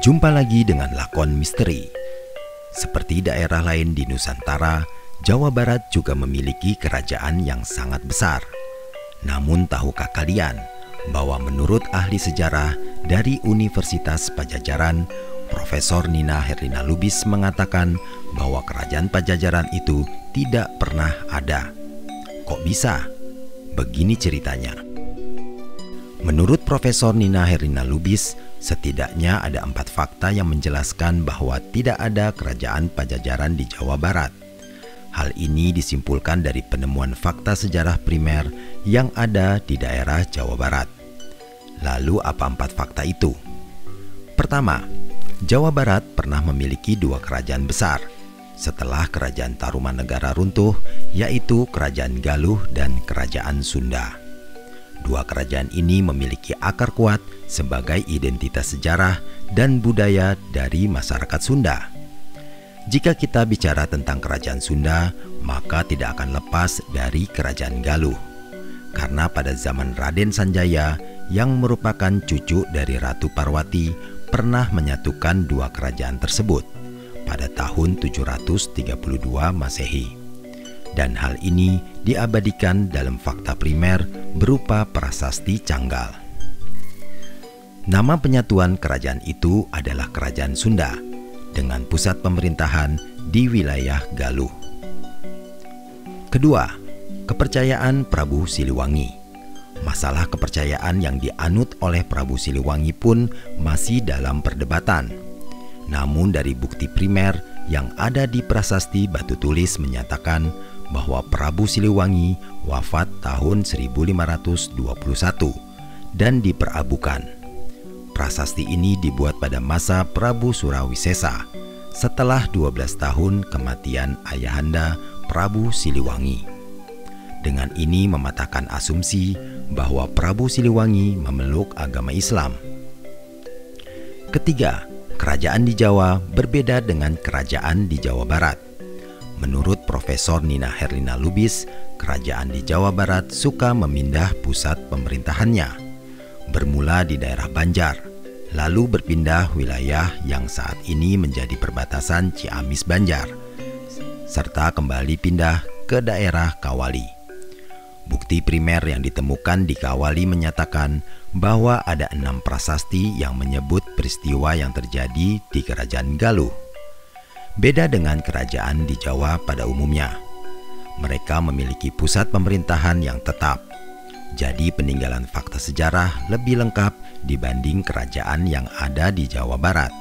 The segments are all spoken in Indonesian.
Jumpa lagi dengan lakon misteri. Seperti daerah lain di Nusantara, Jawa Barat juga memiliki kerajaan yang sangat besar. Namun tahukah kalian bahwa menurut ahli sejarah dari Universitas Padjadjaran, Profesor Nina Herlina Lubis mengatakan bahwa kerajaan Padjadjaran itu tidak pernah ada. Kok bisa? Begini ceritanya. Menurut Profesor Nina Herlina Lubis, setidaknya ada 4 fakta yang menjelaskan bahwa tidak ada kerajaan Padjadjaran di Jawa Barat. Hal ini disimpulkan dari penemuan fakta sejarah primer yang ada di daerah Jawa Barat. Lalu apa 4 fakta itu? Pertama, Jawa Barat pernah memiliki 2 kerajaan besar setelah Kerajaan Tarumanegara runtuh, yaitu Kerajaan Galuh dan Kerajaan Sunda. 2 kerajaan ini memiliki akar kuat sebagai identitas sejarah dan budaya dari masyarakat Sunda. Jika kita bicara tentang Kerajaan Sunda, maka tidak akan lepas dari Kerajaan Galuh. Karena pada zaman Raden Sanjaya yang merupakan cucu dari Ratu Parwati pernah menyatukan 2 kerajaan tersebut pada tahun 732 Masehi. Dan hal ini diabadikan dalam fakta primer berupa prasasti Canggal. Nama penyatuan kerajaan itu adalah Kerajaan Sunda dengan pusat pemerintahan di wilayah Galuh. Kedua, kepercayaan Prabu Siliwangi. Masalah kepercayaan yang dianut oleh Prabu Siliwangi pun masih dalam perdebatan. Namun dari bukti primer yang ada di prasasti Batu Tulis menyatakan bahwa Prabu Siliwangi wafat tahun 1521 dan diperabukan. Prasasti ini dibuat pada masa Prabu Surawisesa setelah 12 tahun kematian ayahanda Prabu Siliwangi. Dengan ini mematahkan asumsi bahwa Prabu Siliwangi memeluk agama Islam. Ketiga, kerajaan di Jawa berbeda dengan kerajaan di Jawa Barat. Menurut Profesor Nina Herlina Lubis, kerajaan di Jawa Barat suka memindah pusat pemerintahannya. Bermula di daerah Banjar, lalu berpindah wilayah yang saat ini menjadi perbatasan Ciamis Banjar, serta kembali pindah ke daerah Kawali. Bukti primer yang ditemukan di Kawali menyatakan bahwa ada 6 prasasti yang menyebut peristiwa yang terjadi di Kerajaan Galuh. Beda dengan kerajaan di Jawa pada umumnya, mereka memiliki pusat pemerintahan yang tetap. Jadi peninggalan fakta sejarah lebih lengkap dibanding kerajaan yang ada di Jawa Barat.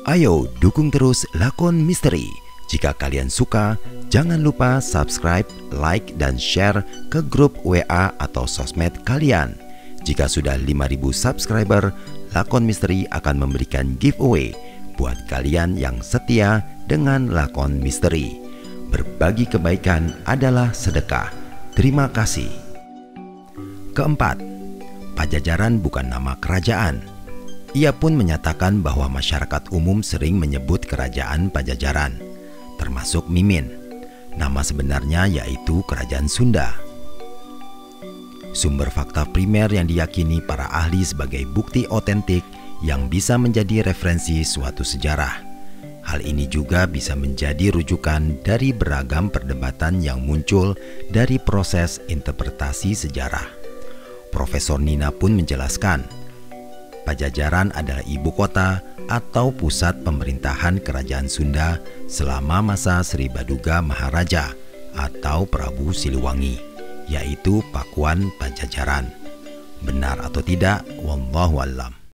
Ayo dukung terus lakon misteri. Jika kalian suka, jangan lupa subscribe, like, dan share ke grup WA atau sosmed kalian. Jika sudah 5.000 subscriber, lakon misteri akan memberikan giveaway buat kalian yang setia dengan lakon misteri. Berbagi kebaikan adalah sedekah. Terima kasih. Keempat, Padjadjaran bukan nama kerajaan. Ia pun menyatakan bahwa masyarakat umum sering menyebut kerajaan Padjadjaran, termasuk Mimin. Nama sebenarnya yaitu Kerajaan Sunda. Sumber fakta primer yang diyakini para ahli sebagai bukti otentik yang bisa menjadi referensi suatu sejarah. Hal ini juga bisa menjadi rujukan dari beragam perdebatan yang muncul dari proses interpretasi sejarah. Profesor Nina pun menjelaskan, Padjadjaran adalah ibu kota atau pusat pemerintahan Kerajaan Sunda selama masa Sri Baduga Maharaja atau Prabu Siliwangi, yaitu Pakuan Padjadjaran. Benar atau tidak, wallahu a'lam.